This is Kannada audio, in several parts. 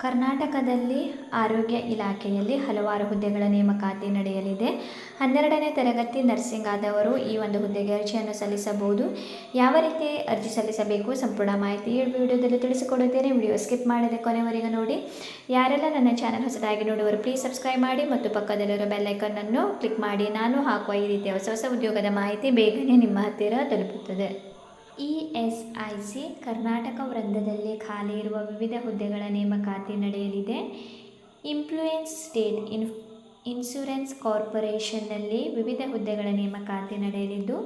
ಕರ್ನಾಟಕದಲ್ಲಿ ಆರೋಗ್ಯ ಇಲಾಖೆಯಲ್ಲಿ ಹಲವಾರು ಹುದ್ದೆಗಳ ನೇಮಕಾತಿ ನಡೆಯಲಿದೆ. 12ನೇ ತರಗತಿ ನರ್ಸಿಂಗ್ ಆದವರು ಈ ಒಂದು ಹುದ್ದೆಗೆ ಅರ್ಜಿಯನ್ನು ಸಲ್ಲಿಸಬಹುದು. ಯಾವ ರೀತಿ ಅರ್ಜಿ ಸಲ್ಲಿಸಬೇಕು ಸಂಪೂರ್ಣ ಮಾಹಿತಿ ಈ ವಿಡಿಯೋದಲ್ಲಿ ತಿಳಿಸಿಕೊಡುತ್ತೇನೆ. ವಿಡಿಯೋ ಸ್ಕಿಪ್ ಮಾಡದೆ ಕೊನೆವರೆಗೆ ನೋಡಿ. ಯಾರೆಲ್ಲ ನನ್ನ ಚಾನಲ್ ಹೊಸದಾಗಿ ನೋಡುವರು ಪ್ಲೀಸ್ ಸಬ್ಸ್ಕ್ರೈಬ್ ಮಾಡಿ ಮತ್ತು ಪಕ್ಕದಲ್ಲಿರೋ ಬೆಲ್ ಐಕಾನ್ ಅನ್ನು ಕ್ಲಿಕ್ ಮಾಡಿ. ನಾನು ಹಾಕುವ ಈ ರೀತಿಯ ಹೊಸ ಉದ್ಯೋಗದ ಮಾಹಿತಿ ಬೇಗನೆ ನಿಮ್ಮ ಹತ್ತಿರ ತಲುಪುತ್ತದೆ. ESIC ಕರ್ನಾಟಕ ವೃಂದದಲ್ಲಿ ಖಾಲಿ ಇರುವ ವಿವಿಧ ಹುದ್ದೆಗಳ ನೇಮಕಾತಿ ನಡೆಯಲಿದೆ. ಇಂಪ್ಲೂಯೆನ್ಸ್ ಸ್ಟೇಟ್ ಇನ್ಶೂರೆನ್ಸ್ ಕಾರ್ಪೊರೇಷನ್ನಲ್ಲಿ ವಿವಿಧ ಹುದ್ದೆಗಳ ನೇಮಕಾತಿ ನಡೆಯಲಿದ್ದು,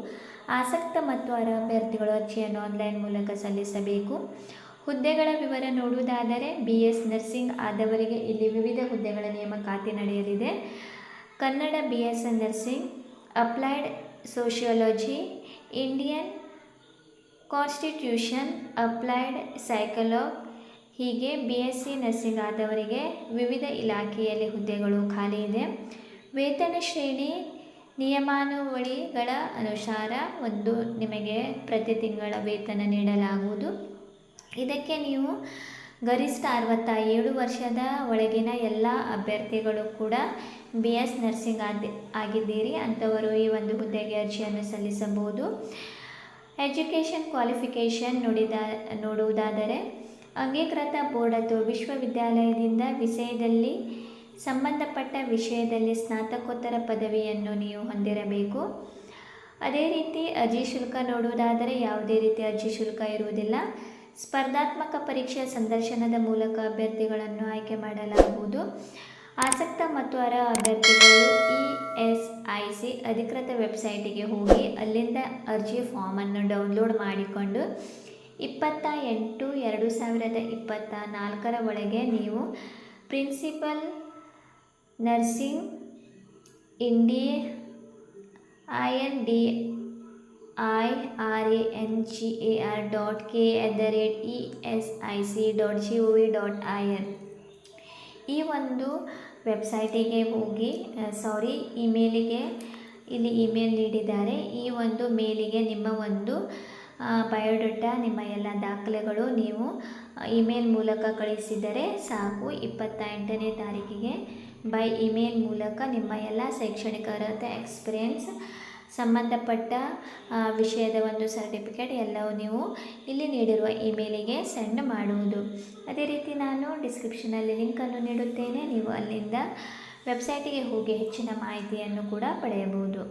ಆಸಕ್ತ ಮತ್ತು ಅರ್ಹ ಅಭ್ಯರ್ಥಿಗಳು ಅರ್ಜಿಯನ್ನು ಆನ್ಲೈನ್ ಮೂಲಕ ಸಲ್ಲಿಸಬೇಕು. ಹುದ್ದೆಗಳ ವಿವರ ನೋಡುವುದಾದರೆ, BS ನರ್ಸಿಂಗ್ ಆದವರಿಗೆ ಇಲ್ಲಿ ವಿವಿಧ ಹುದ್ದೆಗಳ ನೇಮಕಾತಿ ನಡೆಯಲಿದೆ. Kannada BS nursing, applied sociology, Indian constitution, applied psychology ಹೀಗೆ BSc ನರ್ಸಿಂಗ್ ಆದವರಿಗೆ ವಿವಿಧ ಇಲಾಖೆಯಲ್ಲಿ ಹುದ್ದೆಗಳು ಖಾಲಿ ಇದೆ. ವೇತನ ಶ್ರೇಣಿ ನಿಯಮಾವಳಿಗಳ ಅನುಸಾರ ನಿಮಗೆ ಪ್ರತಿ ತಿಂಗಳ ವೇತನ ನೀಡಲಾಗುವುದು. ಇದಕ್ಕೆ ನೀವು ಗರಿಷ್ಠ 67 ವರ್ಷದ ಒಳಗಿನ ಎಲ್ಲ ಅಭ್ಯರ್ಥಿಗಳು ಕೂಡ BS ನರ್ಸಿಂಗ್ ಆಗಿದ್ದೀರಿ ಅಂಥವರು ಈ ಒಂದು ಹುದ್ದೆಗೆ ಅರ್ಜಿಯನ್ನು ಸಲ್ಲಿಸಬಹುದು. ಎಜುಕೇಷನ್ ಕ್ವಾಲಿಫಿಕೇಷನ್ ನೋಡುವುದಾದರೆ, ಅಂಗೀಕೃತ ಬೋರ್ಡ್ ಅಥವಾ ವಿಶ್ವವಿದ್ಯಾಲಯದಿಂದ ವಿಷಯದಲ್ಲಿ ಸಂಬಂಧಪಟ್ಟ ವಿಷಯದಲ್ಲಿ ಸ್ನಾತಕೋತ್ತರ ಪದವಿಯನ್ನು ನೀವು ಹೊಂದಿರಬೇಕು. ಅದೇ ರೀತಿ ಅರ್ಜಿ ಶುಲ್ಕ ನೋಡುವುದಾದರೆ, ಯಾವುದೇ ರೀತಿಯ ಅರ್ಜಿ ಶುಲ್ಕ ಇರುವುದಿಲ್ಲ. ಸ್ಪರ್ಧಾತ್ಮಕ ಪರೀಕ್ಷೆಯ ಸಂದರ್ಶನದ ಮೂಲಕ ಅಭ್ಯರ್ಥಿಗಳನ್ನು ಆಯ್ಕೆ ಮಾಡಲಾಗುವುದು. ಆಸಕ್ತ ಮತ್ತು ಅರ್ಹ ಅಭ್ಯರ್ಥಿಗಳು ESIC ಅಧಿಕೃತ ವೆಬ್ಸೈಟಿಗೆ ಹೋಗಿ ಅಲ್ಲಿಂದ ಅರ್ಜಿ ಫಾರ್ಮನ್ನು ಡೌನ್ಲೋಡ್ ಮಾಡಿಕೊಂಡು 20/8/2024 ಒಳಗೆ ನೀವು ಪ್ರಿನ್ಸಿಪಲ್ ನರ್ಸಿಂಗ್ INDIANGAR.K@esic.gov.in ಈ ಒಂದು ವೆಬ್ಸೈಟಿಗೆ ಹೋಗಿ ಇಲ್ಲಿ ಇಮೇಲ್ ನೀಡಿದ್ದಾರೆ. ಈ ಒಂದು ಮೇಲಿಗೆ ನಿಮ್ಮ ಒಂದು ಬಯೋಡೇಟಾ, ನಿಮ್ಮ ಎಲ್ಲ ದಾಖಲೆಗಳು ನೀವು ಇಮೇಲ್ ಮೂಲಕ ಕಳಿಸಿದರೆ ಸಾಕು. 28ನೇ ತಾರೀಕಿಗೆ ಬೈ ಇಮೇಲ್ ಮೂಲಕ ನಿಮ್ಮ ಎಲ್ಲ ಶೈಕ್ಷಣಿಕ ಅರ್ಹತೆ, ಎಕ್ಸ್ಪೀರಿಯೆನ್ಸ್, ಸಂಬಂಧಪಟ್ಟ ವಿಷಯದ ಒಂದು ಸರ್ಟಿಫಿಕೇಟ್ ಎಲ್ಲವೂ ನೀವು ಇಲ್ಲಿ ನೀಡಿರುವ ಇಮೇಲಿಗೆ ಸೆಂಡ್ ಮಾಡುವುದು. ಅದೇ ರೀತಿ ನಾನು ಡಿಸ್ಕ್ರಿಪ್ಷನಲ್ಲಿ ಲಿಂಕನ್ನು ನೀಡುತ್ತೇನೆ. ನೀವು ಅಲ್ಲಿಂದ ವೆಬ್ಸೈಟಿಗೆ ಹೋಗಿ ಹೆಚ್ಚಿನ ಮಾಹಿತಿಯನ್ನು ಕೂಡ ಪಡೆಯಬಹುದು.